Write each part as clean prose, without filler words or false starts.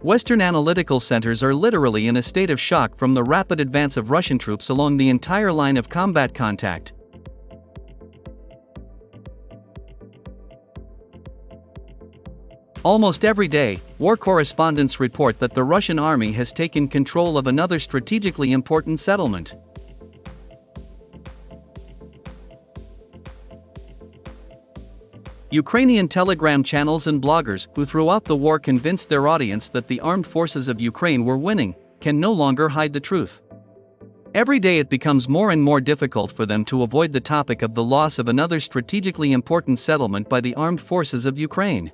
Western analytical centers are literally in a state of shock from the rapid advance of Russian troops along the entire line of combat contact. Almost every day, war correspondents report that the Russian army has taken control of another strategically important settlement. Ukrainian telegram channels and bloggers, who throughout the war convinced their audience that the armed forces of Ukraine were winning, can no longer hide the truth. Every day it becomes more and more difficult for them to avoid the topic of the loss of another strategically important settlement by the armed forces of Ukraine.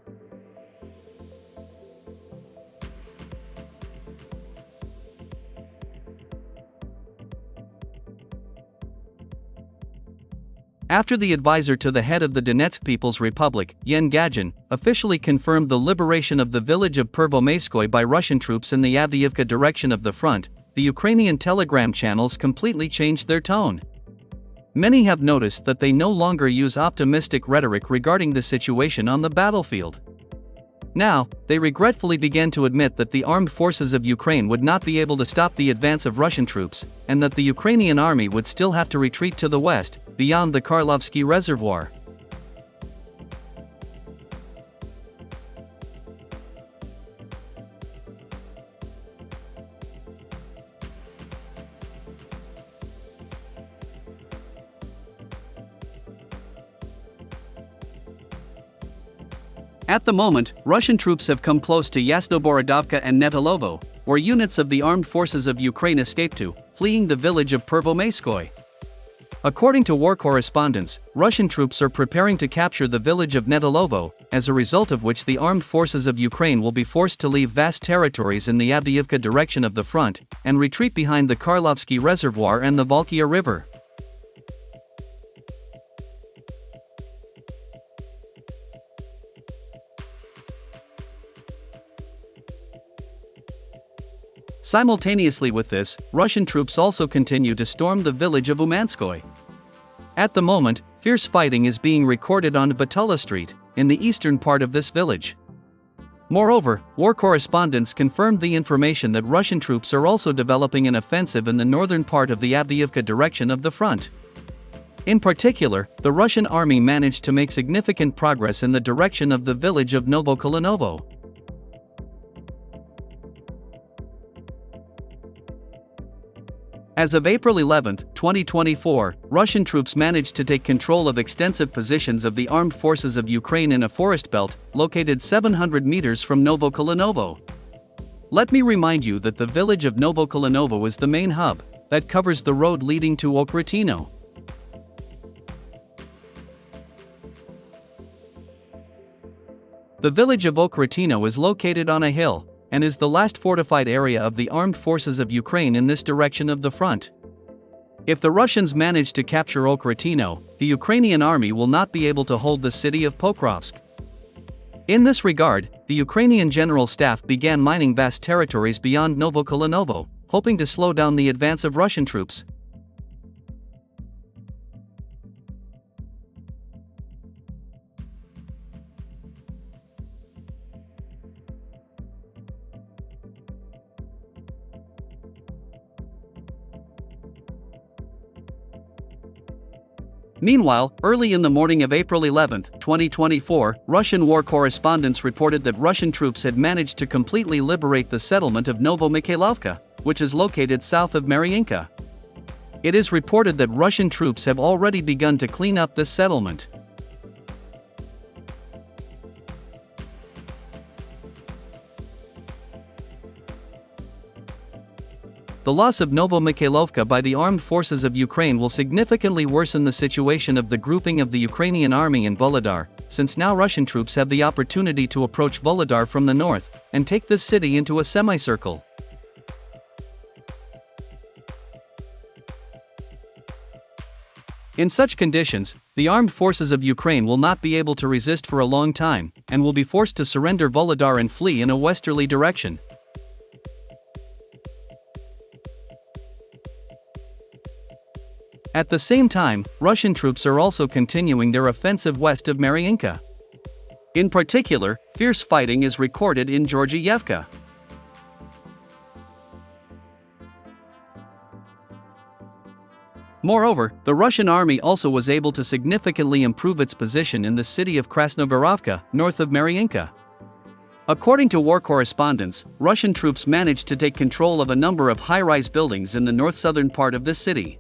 After the advisor to the head of the Donetsk People's Republic, Yen Gadjin, officially confirmed the liberation of the village of Pervomaiskoye by Russian troops in the Avdiivka direction of the front, the Ukrainian telegram channels completely changed their tone. Many have noticed that they no longer use optimistic rhetoric regarding the situation on the battlefield. Now, they regretfully began to admit that the armed forces of Ukraine would not be able to stop the advance of Russian troops, and that the Ukrainian army would still have to retreat to the west, beyond the Karlovsky Reservoir. At the moment, Russian troops have come close to Yasnoborodovka and Netilovo, where units of the armed forces of Ukraine escaped to, fleeing the village of Pervomaiskoye. According to war correspondents, Russian troops are preparing to capture the village of Netilovo, as a result of which the armed forces of Ukraine will be forced to leave vast territories in the Avdiivka direction of the front, and retreat behind the Karlovsky Reservoir and the Volkhya River. Simultaneously with this, Russian troops also continue to storm the village of Umanskoye. At the moment, fierce fighting is being recorded on Batula Street, in the eastern part of this village. Moreover, war correspondents confirmed the information that Russian troops are also developing an offensive in the northern part of the Avdiivka direction of the front. In particular, the Russian army managed to make significant progress in the direction of the village of Novokalinovo. As of April 11, 2024, Russian troops managed to take control of extensive positions of the armed forces of Ukraine in a forest belt, located 700 meters from Novokalinovo. Let me remind you that the village of Novokalinovo is the main hub, that covers the road leading to Okrytino. The village of Okrytino is located on a hill, and is the last fortified area of the armed forces of Ukraine in this direction of the front. If the Russians manage to capture Okrytino, the Ukrainian army will not be able to hold the city of Pokrovsk. In this regard, the Ukrainian General Staff began mining vast territories beyond Novokalinovo, hoping to slow down the advance of Russian troops. Meanwhile, early in the morning of April 11, 2024, Russian war correspondents reported that Russian troops had managed to completely liberate the settlement of NOVOMIKALOVKA, which is located south of Mariinka. It is reported that Russian troops have already begun to clean up this settlement. The loss of Novomykhailivka by the armed forces of Ukraine will significantly worsen the situation of the grouping of the Ukrainian army in Volodar, since now Russian troops have the opportunity to approach Volodar from the north, and take this city into a semicircle. In such conditions, the armed forces of Ukraine will not be able to resist for a long time, and will be forced to surrender Volodar and flee in a westerly direction. At the same time, Russian troops are also continuing their offensive west of Mariinka. In particular, fierce fighting is recorded in Georgiivka. Moreover, the Russian army also was able to significantly improve its position in the city of Krasnogorovka, north of Mariinka. According to war correspondents, Russian troops managed to take control of a number of high-rise buildings in the north-southern part of this city.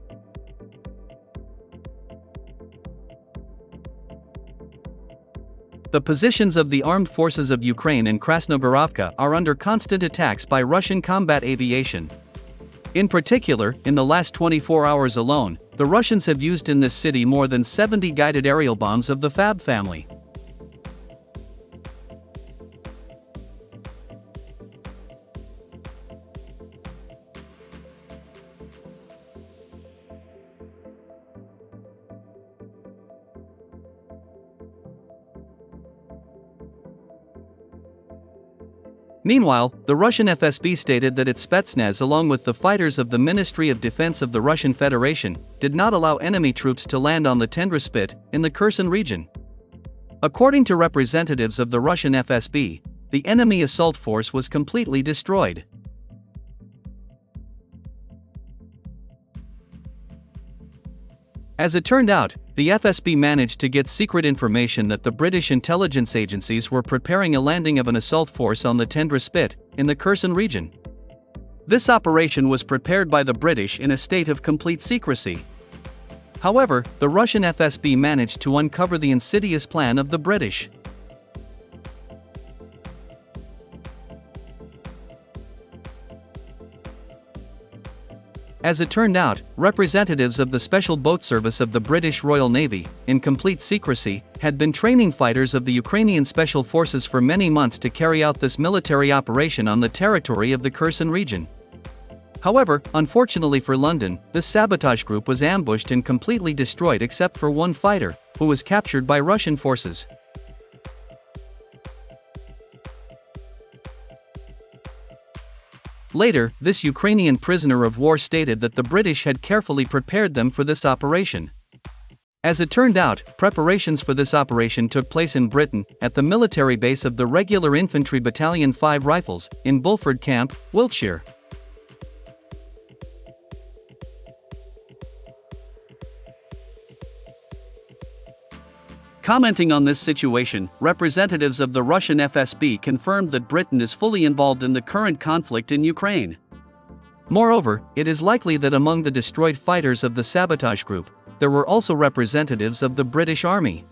The positions of the armed forces of Ukraine in Krasnogorovka are under constant attacks by Russian combat aviation. In particular, in the last 24 hours alone, the Russians have used in this city more than 70 guided aerial bombs of the Fab family. Meanwhile, the Russian FSB stated that its Spetsnaz, along with the fighters of the Ministry of Defense of the Russian Federation, did not allow enemy troops to land on the Tendra Spit, in the Kherson region. According to representatives of the Russian FSB, the enemy assault force was completely destroyed. As it turned out, the FSB managed to get secret information that the British intelligence agencies were preparing a landing of an assault force on the Tendra Spit, in the Kherson region. This operation was prepared by the British in a state of complete secrecy. However, the Russian FSB managed to uncover the insidious plan of the British. As it turned out, representatives of the Special Boat Service of the British Royal Navy, in complete secrecy, had been training fighters of the Ukrainian Special Forces for many months to carry out this military operation on the territory of the Kherson region. However, unfortunately for London, this sabotage group was ambushed and completely destroyed except for one fighter, who was captured by Russian forces. Later, this Ukrainian prisoner of war stated that the British had carefully prepared them for this operation. As it turned out, preparations for this operation took place in Britain, at the military base of the Regular Infantry Battalion 5 Rifles, in Bulford Camp, Wiltshire. Commenting on this situation, representatives of the Russian FSB confirmed that Britain is fully involved in the current conflict in Ukraine. Moreover, it is likely that among the destroyed fighters of the sabotage group, there were also representatives of the British Army.